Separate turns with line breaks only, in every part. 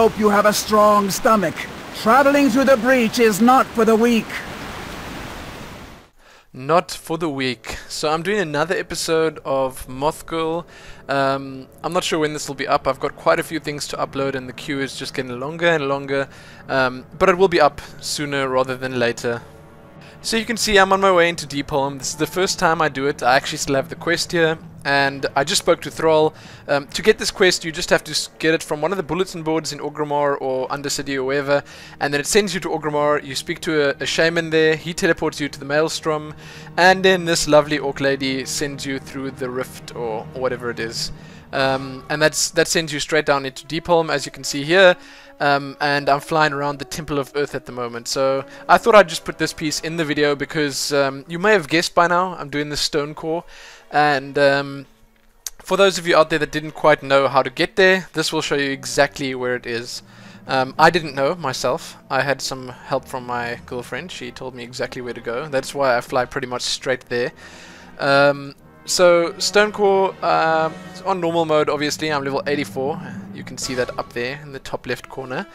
hope you have a strong stomach. Traveling through the breach is not for the weak.
Not for the weak. So I'm doing another episode of Mothgirl. I'm not sure when this will be up. I've got quite a few things to upload and the queue is just getting longer and longer. But it will be up sooner rather than later. So you can see I'm on my way into Deepholm. This is the first time I do it. I actually still have the quest here. And I just spoke to Thrall. To get this quest, you just have to get it from one of the bulletin boards in Orgrimmar or Undercity or wherever, and then it sends you to Orgrimmar. You speak to a shaman there, he teleports you to the Maelstrom, and then this lovely orc lady sends you through the rift or whatever it is. And that sends you straight down into Deepholm, as you can see here. And I'm flying around the Temple of Earth at the moment, so I thought I'd just put this piece in the video because you may have guessed by now I'm doing the Stonecore. And for those of you out there that didn't quite know how to get there, this will show you exactly where it is. I didn't know myself. I had some help from my girlfriend. She told me exactly where to go. That's why I fly pretty much straight there. So Stonecore on normal mode, obviously I'm level 84. You can see that up there in the top left corner.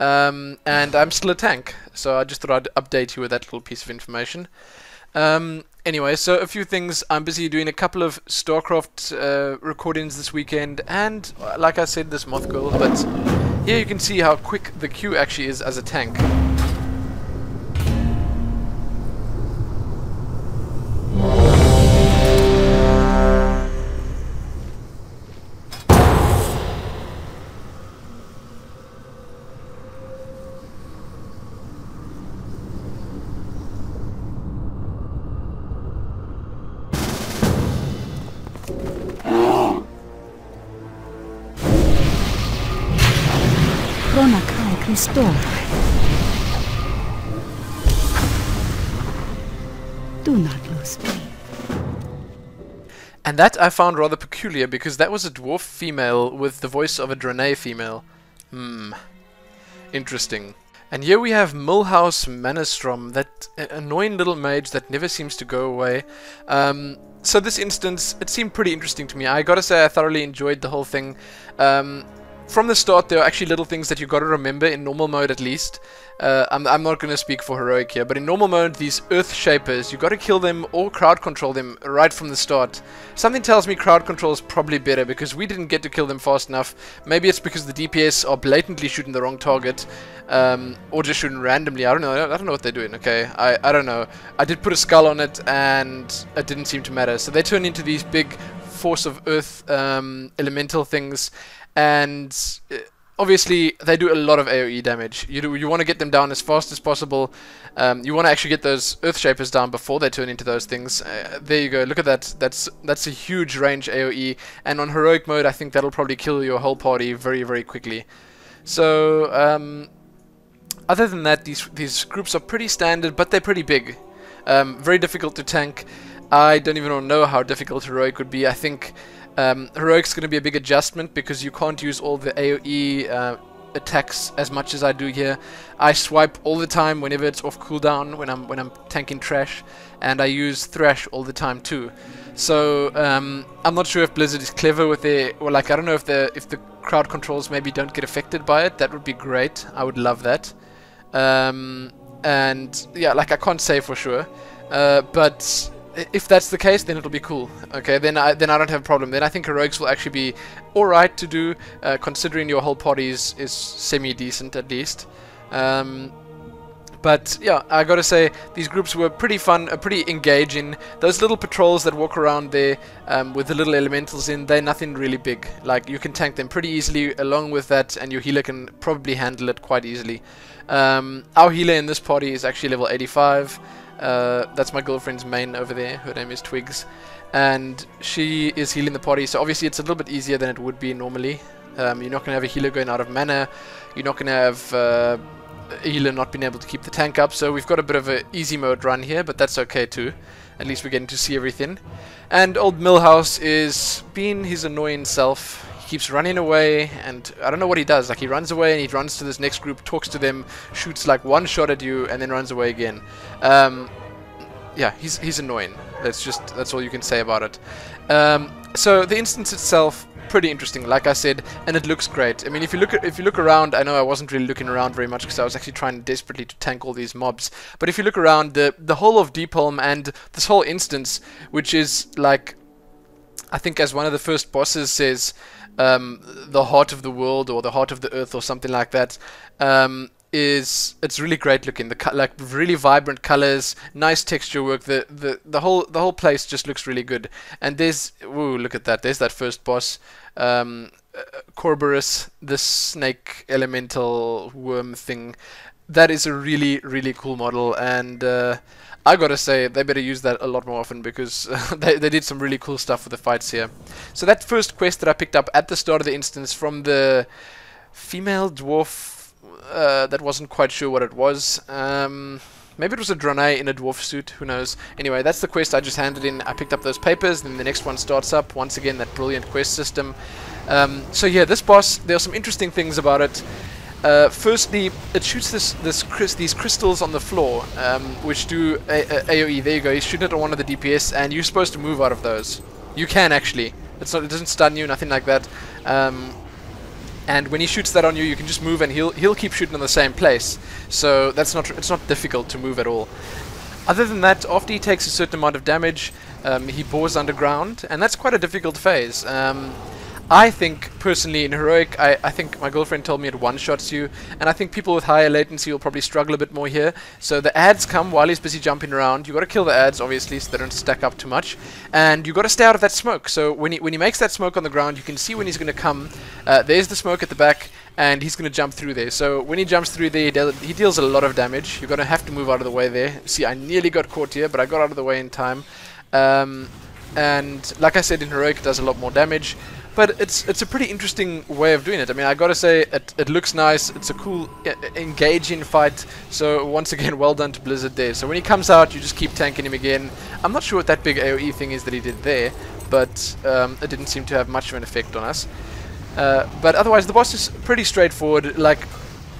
And I'm still a tank, so I just thought I'd update you with that little piece of information. Anyway, so a few things. I'm busy doing a couple of StarCraft recordings this weekend, and like I said, this Mothgirl. But here you can see how quick the queue actually is as a tank.
Do not lose faith.
And that I found rather peculiar because that was a dwarf female with the voice of a Draenei female. Interesting. And here we have Mulhouse Manastrom, that annoying little mage that never seems to go away. So this instance, it seemed pretty interesting to me. I gotta say I thoroughly enjoyed the whole thing. From the start, there are actually little things that you got to remember in normal mode, at least. I'm not going to speak for heroic here, but in normal mode, these Earth Shapers, you got to kill them or crowd control them right from the start. Something tells me crowd control is probably better because we didn't get to kill them fast enough. Maybe it's because the DPS are blatantly shooting the wrong target, or just shooting randomly. I don't know. I don't know what they're doing. Okay, I don't know. I did put a skull on it, and it didn't seem to matter. So they turn into these big force of Earth elemental things. And obviously they do a lot of AoE damage. You want to get them down as fast as possible. You want to actually get those Earth Shapers down before they turn into those things. There you go. Look at that. That's a huge range AoE. And on heroic mode, I think that'll probably kill your whole party very, very quickly. So other than that, these groups are pretty standard, but they're pretty big. Very difficult to tank. I don't even know how difficult heroic would be. I think heroic's going to be a big adjustment because you can't use all the AoE attacks as much as I do here. I swipe all the time whenever it's off cooldown when I'm tanking trash, and I use thrash all the time too. So I'm not sure if Blizzard is clever with their, or like I don't know if the crowd controls maybe don't get affected by it. That would be great. I would love that. And yeah, like I can't say for sure, but if that's the case, then it'll be cool. Okay, then I don't have a problem. Then I think heroics will actually be alright to do, considering your whole party is semi-decent at least. But yeah, I gotta say, these groups were pretty fun, pretty engaging. Those little patrols that walk around there with the little elementals in, they're nothing really big. Like, you can tank them pretty easily along with that, and your healer can probably handle it quite easily. Our healer in this party is actually level 85. That's my girlfriend's main over there. Her name is Twigs, and she is healing the party, so obviously it's a little bit easier than it would be normally. You're not going to have a healer going out of mana. You're not going to have a healer not being able to keep the tank up, so we've got a bit of an easy mode run here, but that's okay too. At least we're getting to see everything. And old Millhouse is being his annoying self. He keeps running away, and I don't know what he does. Like, he runs away and he runs to this next group, talks to them, shoots like one shot at you, and then runs away again. Yeah, he's annoying. That's all you can say about it. So the instance itself, pretty interesting, like I said, and it looks great. I mean, if you look around, I know I wasn't really looking around very much because I was actually trying desperately to tank all these mobs. But if you look around, the whole of Deepholm and this whole instance, which is like, I think as one of the first bosses says, the heart of the world or the heart of the earth or something like that, it's really great looking. Like really vibrant colors, nice texture work. The whole place just looks really good. And there's, ooh, look at that. There's that first boss, Corborus, the snake elemental worm thing. That is a really, really cool model, and I gotta say they better use that a lot more often because they did some really cool stuff with the fights here. So that first quest that I picked up at the start of the instance from the female dwarf, that wasn't quite sure what it was. Maybe it was a Draenei in a dwarf suit, who knows. Anyway, that's the quest I just handed in. I picked up those papers, then the next one starts up. Once again, that brilliant quest system. So yeah, this boss, there are some interesting things about it. Firstly, it shoots these crystals on the floor, which do AoE. There you go. You shoot it on one of the DPS, and you're supposed to move out of those. You can actually. It doesn't stun you, nothing like that. And when he shoots that on you, you can just move, and he'll keep shooting on the same place. So it's not difficult to move at all. Other than that, after he takes a certain amount of damage, he bores underground, and that's quite a difficult phase. I think, personally, in Heroic, I think my girlfriend told me it one-shots you, and I think people with higher latency will probably struggle a bit more here. So the ads come while he's busy jumping around. You got to kill the ads, obviously, so they don't stack up too much. And you got to stay out of that smoke. So when he makes that smoke on the ground, you can see when he's going to come. There's the smoke at the back, and he's going to jump through there. So when he jumps through there, he deals a lot of damage. You're going to have to move out of the way there. See, I nearly got caught here, but I got out of the way in time. And like I said, in Heroic, it does a lot more damage. But it's a pretty interesting way of doing it. I mean, I gotta say, it looks nice. It's a cool, engaging fight. So once again, well done to Blizzard there. So when he comes out, you just keep tanking him again. I'm not sure what that big AoE thing is that he did there, but it didn't seem to have much of an effect on us. But otherwise, the boss is pretty straightforward. Like,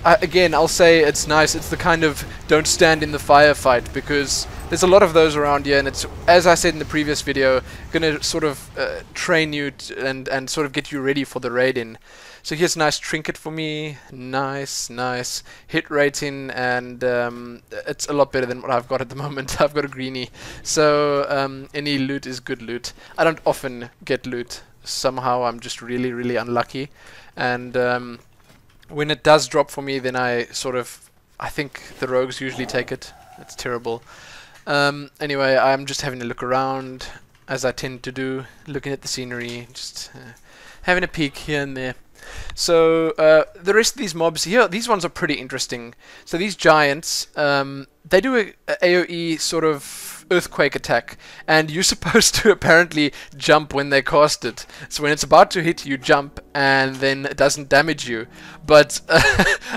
again, I'll say it's nice. It's the kind of don't stand in the fire fight, because there's a lot of those around here, and it's, as I said in the previous video, going to sort of train you and sort of get you ready for the raid-in. So here's a nice trinket for me, nice hit rating, and it's a lot better than what I've got at the moment. I've got a greenie, so any loot is good loot. I don't often get loot. Somehow I'm just really unlucky, and when it does drop for me, then I think the rogues usually take it. It's terrible. Anyway, I'm just having a look around, as I tend to do, looking at the scenery, just having a peek here and there. So the rest of these mobs here, these ones are pretty interesting. So these giants, they do a AoE sort of earthquake attack, and you're supposed to apparently jump when they cast it. So when it's about to hit, you jump, and then it doesn't damage you. But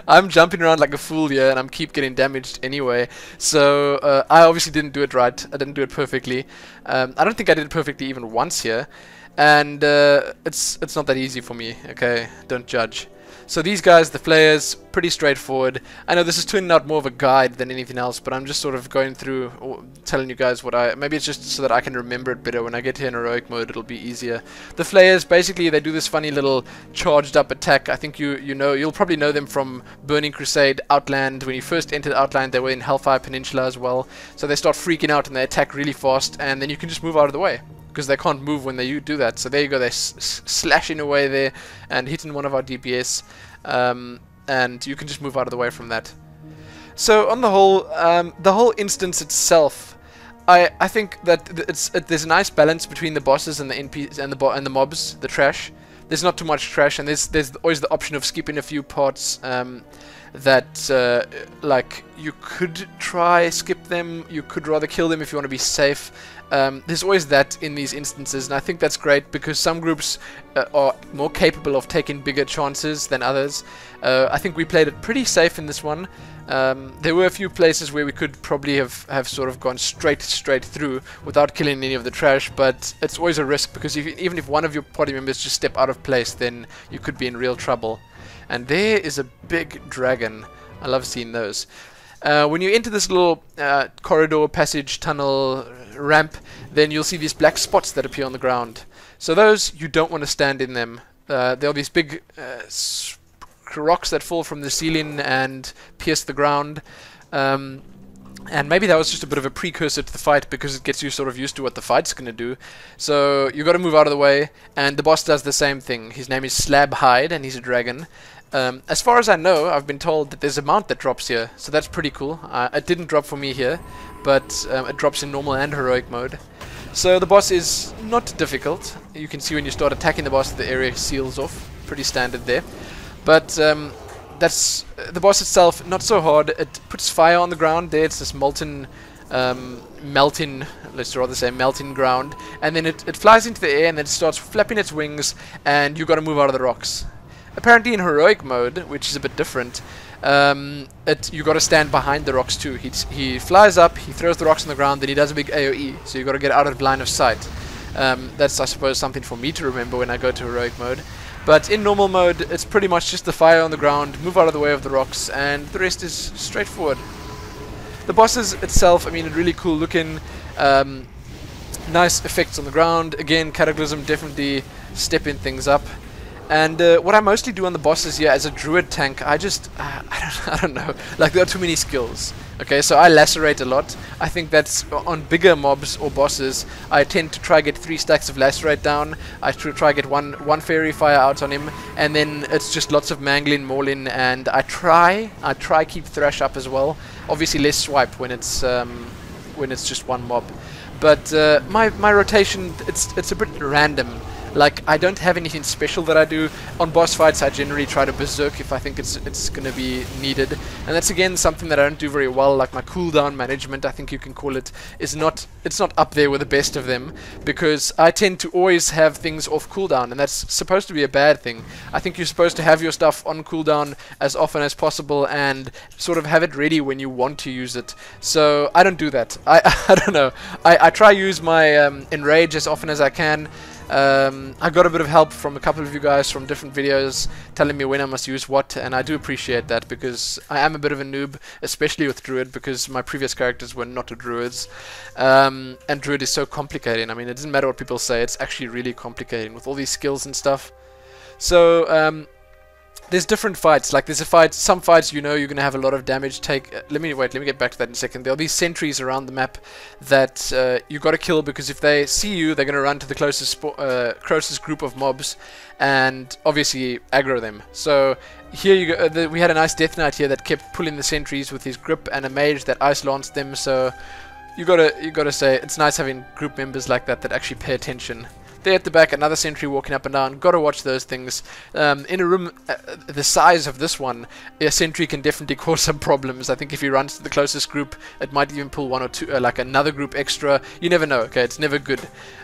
I'm jumping around like a fool here, and I'm keep getting damaged anyway. So I obviously didn't do it right. I didn't do it perfectly. I don't think I did it perfectly even once here. And it's not that easy for me, okay? Don't judge. So these guys, the flayers, pretty straightforward. I know this is turning out more of a guide than anything else, but I'm just sort of going through, or telling you guys what maybe it's just so that I can remember it better. When I get here in heroic mode, it'll be easier. The flayers, basically, they do this funny little charged up attack. I think you'll probably know them from Burning Crusade, Outland. When you first entered Outland, they were in Hellfire Peninsula as well. So they start freaking out and they attack really fast, and then you can just move out of the way, because they can't move when they do that. So there you go, they're slashing away there and hitting one of our DPS, and you can just move out of the way from that. So on the whole instance itself, I think that there's a nice balance between the bosses and the NPCs and the mobs, the trash. There's not too much trash, and there's always the option of skipping a few parts that like you could try skip them, you could rather kill them if you want to be safe. There's always that in these instances, and I think that's great because some groups are more capable of taking bigger chances than others. I think we played it pretty safe in this one. There were a few places where we could probably have sort of gone straight through without killing any of the trash, but it's always a risk, because even if one of your party members just step out of place, then you could be in real trouble. And there is a big dragon. I love seeing those. When you enter this little corridor, passage, tunnel, ramp, then you'll see these black spots that appear on the ground. So those, you don't want to stand in them. There are these big rocks that fall from the ceiling and pierce the ground. And maybe that was just a bit of a precursor to the fight, because it gets you sort of used to what the fight's going to do. So you got to move out of the way, and the boss does the same thing. His name is Slabhide, and he's a dragon. As far as I know, I've been told that there's a mount that drops here, so that's pretty cool. It didn't drop for me here, but it drops in normal and heroic mode. So the boss is not difficult. You can see when you start attacking the boss, the area seals off. Pretty standard there. But that's the boss itself, not so hard. It puts fire on the ground there. It's this molten, melting, let's rather say melting ground. And then it flies into the air, and then it starts flapping its wings, and you got to move out of the rocks. Apparently in heroic mode, which is a bit different, you got to stand behind the rocks too. He flies up, he throws the rocks on the ground, then he does a big AoE, so you got to get out of line of sight. That's, I suppose, something for me to remember when I go to heroic mode. But in normal mode, it's pretty much just the fire on the ground, move out of the way of the rocks, and the rest is straightforward. The bosses itself, I mean, really cool looking, nice effects on the ground. Again, Cataclysm definitely stepping things up. And what I mostly do on the bosses here as a druid tank, I don't know, like there are too many skills. Okay, so I lacerate a lot. I think that's on bigger mobs or bosses, I tend to try get 3 stacks of lacerate down. I try get one fairy fire out on him, and then it's just lots of mangling, mauling, and I try keep thrash up as well. Obviously less swipe when it's just one mob. But my rotation, it's a bit random. Like, I don't have anything special that I do. On boss fights, I generally try to berserk if I think it's going to be needed. And that's, again, something that I don't do very well. Like, my cooldown management, I think you can call it, it's not up there with the best of them. Because I tend to always have things off cooldown, and that's supposed to be a bad thing. I think you're supposed to have your stuff on cooldown as often as possible and sort of have it ready when you want to use it. So, I don't do that. I don't know. I try use my Enrage as often as I can. I got a bit of help from a couple of you guys from different videos telling me when I must use what, and I do appreciate that, because I am a bit of a noob, especially with Druid, because my previous characters were not Druids, and Druid is so complicating. I mean, it doesn't matter what people say, it's actually really complicating with all these skills and stuff. So there's different fights. Like, there's a fight, some fights you know you're gonna have a lot of damage take. Let me get back to that in a second. There are these sentries around the map that you gotta kill, because if they see you, they're gonna run to the closest group of mobs and obviously aggro them. So here you go. We had a nice Death Knight here that kept pulling the sentries with his grip, and a mage that ice launched them. So you gotta say it's nice having group members like that that actually pay attention. There at the back, another sentry walking up and down. Gotta watch those things. In a room the size of this one, a sentry can definitely cause some problems. I think if he runs to the closest group, it might even pull one or two, like another group extra. You never know. Okay, it's never good.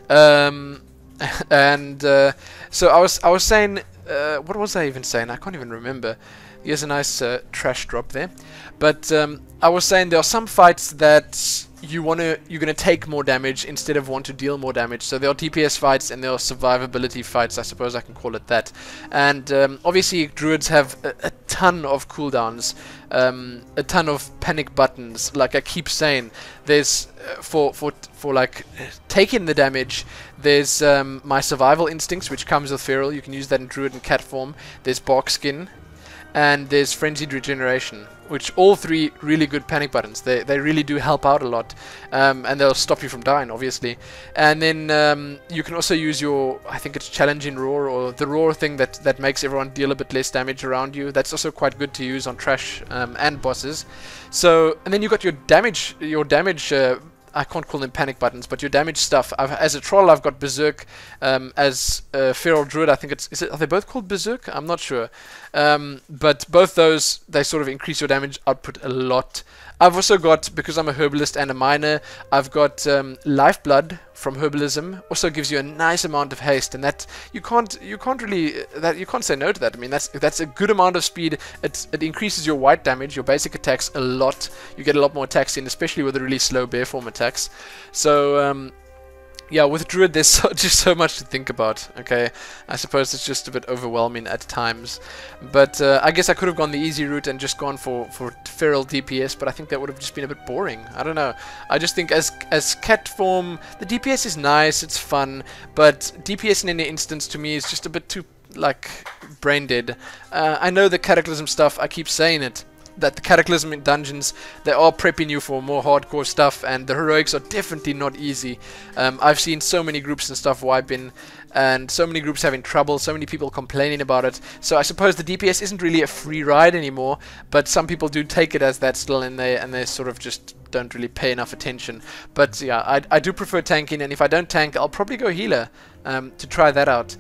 So I was saying, what was I even saying? I can't even remember. Here's a nice trash drop there. But I was saying there are some fights that you're gonna take more damage instead of want to deal more damage. So there are DPS fights and there are survivability fights, I suppose I can call it that. And obviously druids have a ton of cooldowns, a ton of panic buttons. Like I keep saying, there's for like taking the damage, there's my survival instincts, which comes with feral. You can use that in druid and cat form. There's bark skin, and there's frenzied regeneration, which all three really good panic buttons. They really do help out a lot, and they'll stop you from dying, obviously. And then you can also use your, I think it's challenging roar, or the roar thing that makes everyone deal a bit less damage around you. That's also quite good to use on trash and bosses. So, and then you got your damage. I can't call them panic buttons, but your damage stuff. As a troll, I've got Berserk. As a feral druid, I think are they both called Berserk? I'm not sure. But both those, they sort of increase your damage output a lot. I've also got, because I'm a herbalist and a miner, I've got Lifeblood from herbalism. Also gives you a nice amount of haste, and that you can't say no to that. I mean, that's a good amount of speed. It increases your white damage, your basic attacks a lot. You get a lot more attacks in, especially with the really slow bear form attacks. So yeah, with Druid there's just so much to think about, okay? I suppose it's just a bit overwhelming at times. But I guess I could have gone the easy route and just gone for feral DPS, but I think that would have just been a bit boring. I don't know. I just think as cat form, the DPS is nice, it's fun, but DPS in any instance to me is just a bit too, like, brain dead. I know the Cataclysm stuff, I keep saying it, that the Cataclysm in dungeons, they are prepping you for more hardcore stuff, and the heroics are definitely not easy. I've seen so many groups and stuff wiping, and so many groups having trouble, so many people complaining about it. So I suppose the DPS isn't really a free ride anymore, but some people do take it as that still, and they sort of just don't really pay enough attention. But yeah, I do prefer tanking, and if I don't tank, I'll probably go healer to try that out.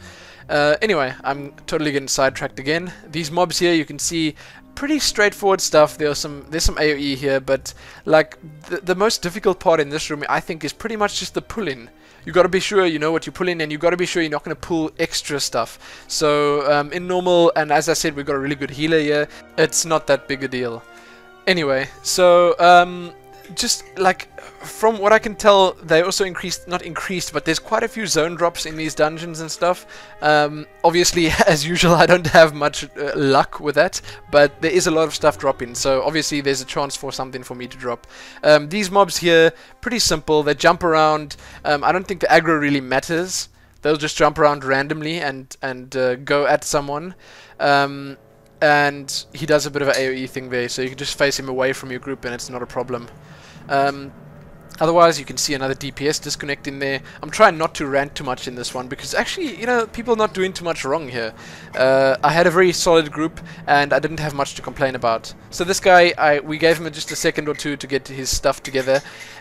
Anyway, I'm totally getting sidetracked again. These mobs here, you can see pretty straightforward stuff. There's some AoE here, but like the most difficult part in this room, I think, is pretty much just the pull-in. You got to be sure you know what you're pulling, and you got to be sure you're not going to pull extra stuff. So in normal, and as I said, we've got a really good healer here. It's not that big a deal. Anyway, so just like from what I can tell, they also not increased, but there's quite a few zone drops in these dungeons and stuff. Obviously, as usual, I don't have much luck with that, but there is a lot of stuff dropping, so obviously there's a chance for something for me to drop. These mobs here, pretty simple. They jump around. I don't think the aggro really matters. They'll just jump around randomly and go at someone. And he does a bit of an AoE thing there, so you can just face him away from your group and it's not a problem. Otherwise, you can see another DPS disconnect in there. I'm trying not to rant too much in this one, because actually, you know, people are not doing too much wrong here. I had a very solid group, and I didn't have much to complain about. So this guy, we gave him just a second or two to get his stuff together,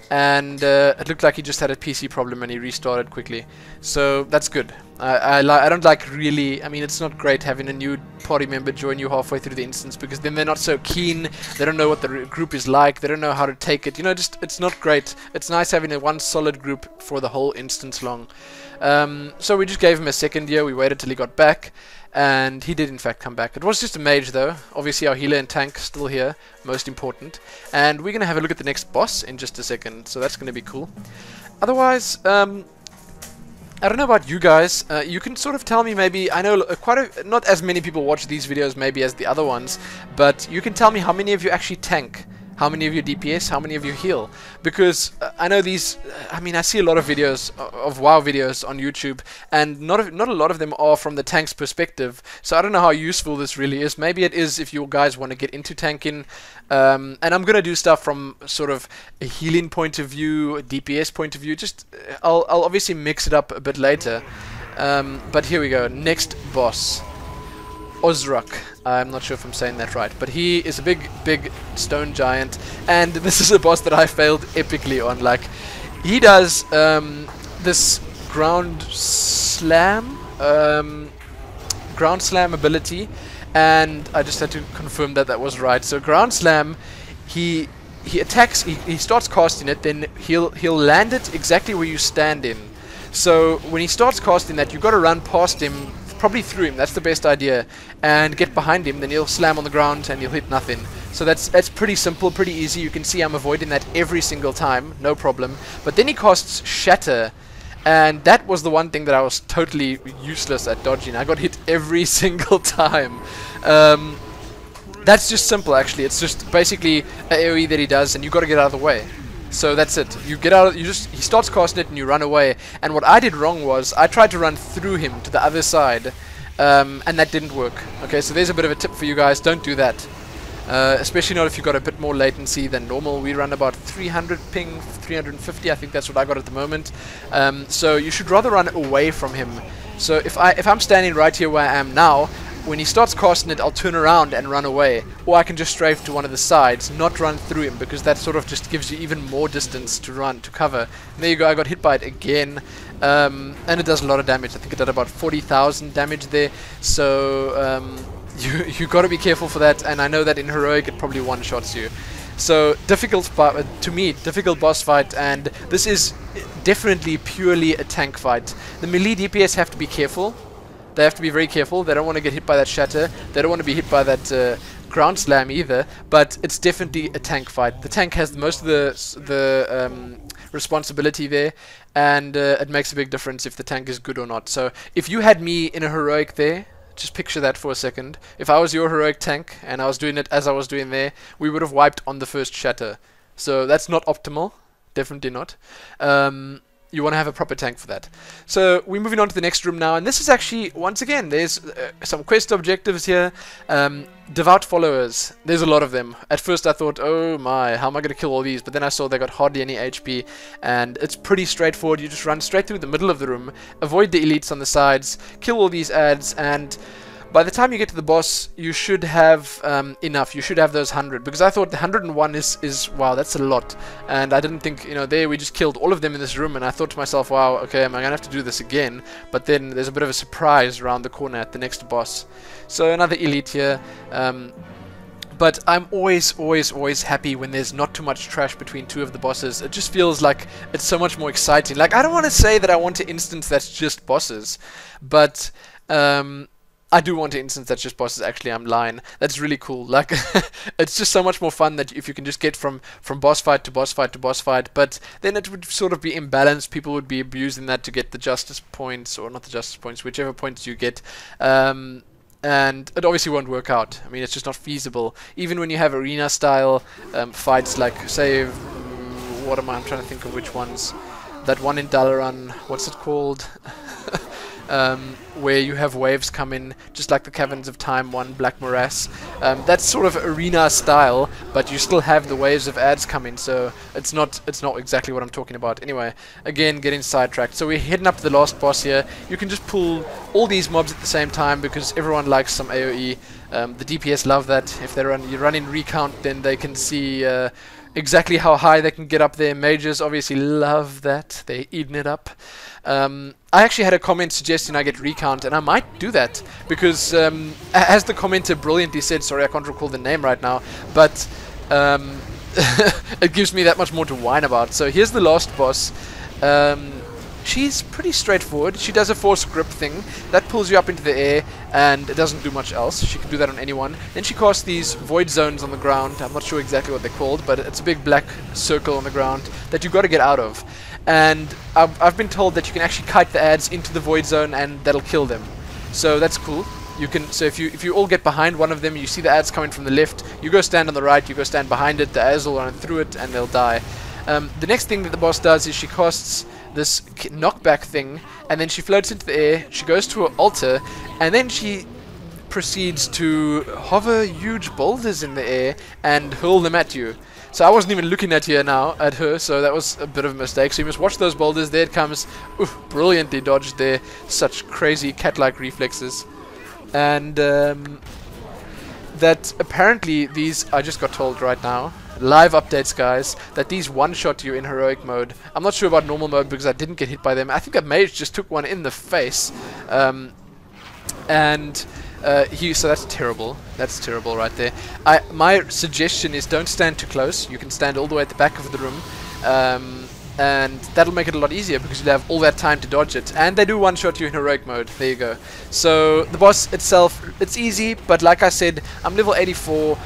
and it looked like he just had a PC problem and he restarted quickly. So that's good. I don't like really, I mean, it's not great having a new party member join you halfway through the instance, because then they're not so keen, they don't know what the group is like, they don't know how to take it, you know, just, it's not great. It's nice having a one solid group for the whole instance long. So we just gave him a second year, we waited till he got back, and he did in fact come back. It was just a mage though. Obviously our healer and tank still here, most important. And we're going to have a look at the next boss in just a second, so that's going to be cool. Otherwise, I don't know about you guys, you can sort of tell me maybe, I know not as many people watch these videos maybe as the other ones, but you can tell me how many of you actually tank. How many of you DPS, how many of you heal? Because I know these, I mean, I see a lot of videos, of WoW videos on YouTube, and not a lot of them are from the tank's perspective, so I don't know how useful this really is. Maybe it is if you guys want to get into tanking, and I'm going to do stuff from sort of a healing point of view, a DPS point of view, just, I'll obviously mix it up a bit later, but here we go, next boss. Ozruk. I'm not sure if I'm saying that right, but he is a big stone giant, and this is a boss that I failed epically on. Like, he does this ground slam ability, and I just had to confirm that that was right. So ground slam, he attacks, he starts casting it, then he'll land it exactly where you stand in. So when he starts casting that, you've got to run past him, probably through him, that's the best idea, and get behind him, then he'll slam on the ground and you'll hit nothing. So that's pretty simple, pretty easy. You can see I'm avoiding that every single time, no problem. But then he casts Shatter, and that was the one thing that I was totally useless at dodging. I got hit every single time. That's just simple actually, it's just basically an AoE that he does and you got to get out of the way. So that's it. You get out. He starts casting it, and you run away. And what I did wrong was I tried to run through him to the other side, and that didn't work. Okay, so there's a bit of a tip for you guys. Don't do that, especially not if you've got a bit more latency than normal. We run about 300 ping, 350. I think that's what I got at the moment. So you should rather run away from him. So if I'm standing right here where I am now, when he starts casting it, I'll turn around and run away. Or I can just strafe to one of the sides, not run through him, because that sort of just gives you even more distance to run, to cover. And there you go, I got hit by it again. And it does a lot of damage. I think it did about 40,000 damage there. So you got to be careful for that. And I know that in Heroic it probably one-shots you. So difficult, to me, difficult boss fight. And this is definitely purely a tank fight. The melee DPS have to be careful. They have to be very careful. They don't want to get hit by that shatter. They don't want to be hit by that ground slam either, but it's definitely a tank fight. The tank has most of the responsibility there, and it makes a big difference if the tank is good or not. So if you had me in a heroic there, just picture that for a second. If I was your heroic tank and I was doing it as I was doing there, we would have wiped on the first shatter. So that's not optimal. Definitely not. You want to have a proper tank for that. So we're moving on to the next room now, and this is actually, once again, there's some quest objectives here. Devout followers, there's a lot of them. At first I thought, oh my, how am I going to kill all these? But then I saw they got hardly any HP, and it's pretty straightforward. You just run straight through the middle of the room, avoid the elites on the sides, kill all these ads, and by the time you get to the boss, you should have enough. You should have those 100, because I thought the 101 is wow, that's a lot. And I didn't think, there we just killed all of them in this room, and I thought to myself, wow, okay, am I gonna have to do this again? But then there's a bit of a surprise around the corner at the next boss. So another elite here. But I'm always happy when there's not too much trash between two of the bosses. It just feels like it's so much more exciting. Like, I don't want to say that I want to instance that's just bosses, but I do want to instance that's just bosses. Actually, I'm lying. That's really cool. Like, it's just so much more fun that if you can just get from boss fight to boss fight to boss fight. But then it would sort of be imbalanced. People would be abusing that to get the justice points, or not the justice points, whichever points you get. And it obviously won't work out. I mean, it's just not feasible. Even when you have arena-style fights, like, say, what am I? I'm trying to think of which ones. That one in Dalaran, what's it called? Where you have waves come in, just like the Caverns of Time one, Black Morass. That's sort of arena style, but you still have the waves of ads come in, so it's not exactly what I'm talking about. Anyway, again, getting sidetracked. So we're heading up to the last boss here. You can just pull all these mobs at the same time because everyone likes some AoE. The DPS love that. If you run in recount, then they can see exactly how high they can get up there. Mages obviously love that. They're eating it up. I actually had a comment suggesting I get recount, and I might do that because, as the commenter brilliantly said, sorry I can't recall the name right now, but it gives me that much more to whine about. So here's the last boss. She's pretty straightforward. She does a force grip thing that pulls you up into the air, and it doesn't do much else. She can do that on anyone. Then she casts these void zones on the ground. I'm not sure exactly what they're called, but it's a big black circle on the ground that you've got to get out of. And I've been told that you can actually kite the ads into the void zone, and that'll kill them. So that's cool. You can. So if you all get behind one of them, you see the ads coming from the left. You go stand on the right. You go stand behind it. The ads will run through it, and they'll die. The next thing that the boss does is she casts this knockback thing, and then she floats into the air. She goes to her altar, and then she proceeds to hover huge boulders in the air and hurl them at you. So I wasn't even looking at her, so that was a bit of a mistake. So you must watch those boulders. There it comes. Oof, brilliantly dodged there. Such crazy cat-like reflexes. And that apparently these, I just got told right now, live updates, guys, that these one-shot you in heroic mode. I'm not sure about normal mode because I didn't get hit by them. I think a mage just took one in the face. So that's terrible. That's terrible right there. My suggestion is don't stand too close. You can stand all the way at the back of the room. And that'll make it a lot easier because you'll have all that time to dodge it. And they do one-shot you in heroic mode. There you go. So the boss itself, it's easy, but like I said, I'm level 84.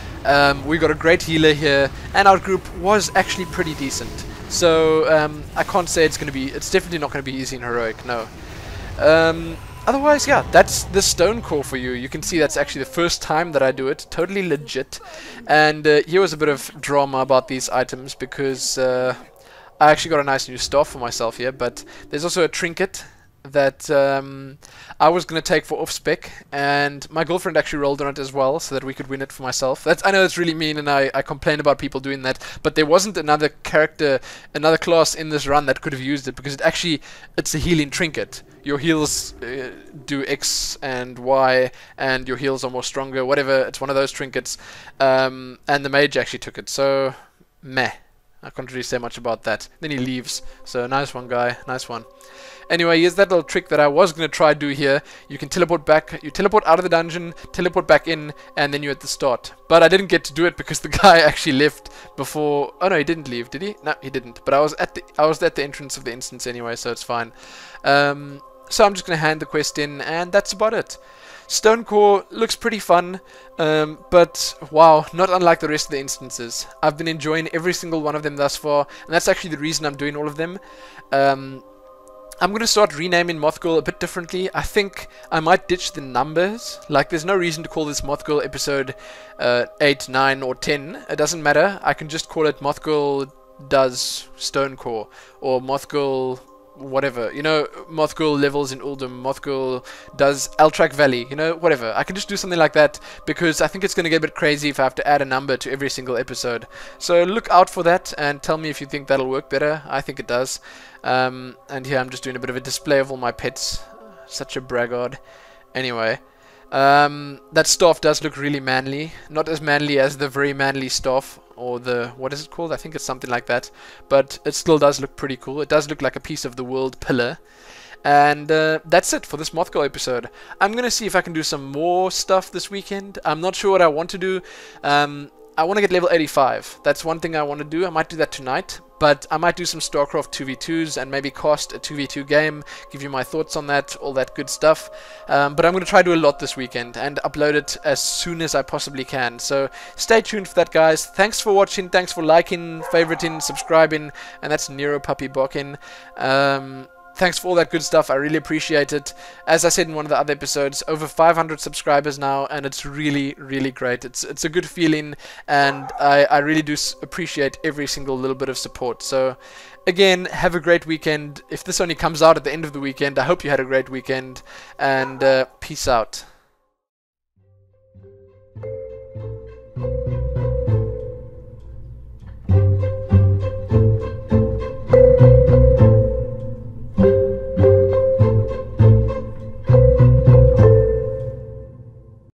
We got a great healer here, and our group was actually pretty decent. So I can't say it's definitely not going to be easy in heroic, no. Otherwise, yeah, that's the Stonecore for you. You can see that's actually the first time that I do it. Totally legit. And here was a bit of drama about these items because I actually got a nice new staff for myself here, but there's also a trinket that I was going to take for off-spec, and my girlfriend actually rolled on it as well so that we could win it for myself. I know it's really mean, and I complain about people doing that, but there wasn't another class in this run that could have used it because it's a healing trinket. Your heals do X and Y, and your heals are more stronger, whatever. It's one of those trinkets, and the mage actually took it, so meh. I can't really say much about that. Then he leaves. So nice one, guy. Nice one. Anyway, here's that little trick that I was going to try do here. You can teleport back. You teleport out of the dungeon, teleport back in, and then you're at the start. But I didn't get to do it because the guy actually left before. Oh no, he didn't leave, did he? No, he didn't. But I was at the entrance of the instance anyway, so it's fine. So I'm just going to hand the quest in, and that's about it. Stonecore looks pretty fun, but wow, not unlike the rest of the instances. I've been enjoying every single one of them thus far, and that's actually the reason I'm doing all of them. I'm going to start renaming Mothgirl a bit differently. I think I might ditch the numbers. Like, there's no reason to call this Mothgirl episode 8, 9, or 10. It doesn't matter. I can just call it Mothgirl Does Stonecore, or Mothgirl whatever. You know, Mothgirl Levels in Uldum, Mothgirl Does Altrak Valley, you know, whatever. I can just do something like that, because I think it's going to get a bit crazy if I have to add a number to every single episode. So look out for that, and tell me if you think that'll work better. I think it does. And here I'm just doing a bit of a display of all my pets. Such a braggart. Anyway, that staff does look really manly. Not as manly as the very manly staff, or the, what is it called? I think it's something like that. But it still does look pretty cool. It does look like a piece of the world pillar. And that's it for this Mothgirl episode. I'm going to see if I can do some more stuff this weekend. I'm not sure what I want to do. I want to get level 85. That's one thing I want to do. I might do that tonight. But I might do some StarCraft 2v2s and maybe cast a 2v2 game, give you my thoughts on that, all that good stuff. But I'm going to try to do a lot this weekend and upload it as soon as I possibly can. So stay tuned for that, guys. Thanks for watching, thanks for liking, favoriting, subscribing, and that's Nero Puppy Barking. Thanks for all that good stuff. I really appreciate it. As I said in one of the other episodes, over 500 subscribers now, and it's really, really great. It's a good feeling, and I really do appreciate every single little bit of support. So, again, have a great weekend. If this only comes out at the end of the weekend, I hope you had a great weekend, and peace out.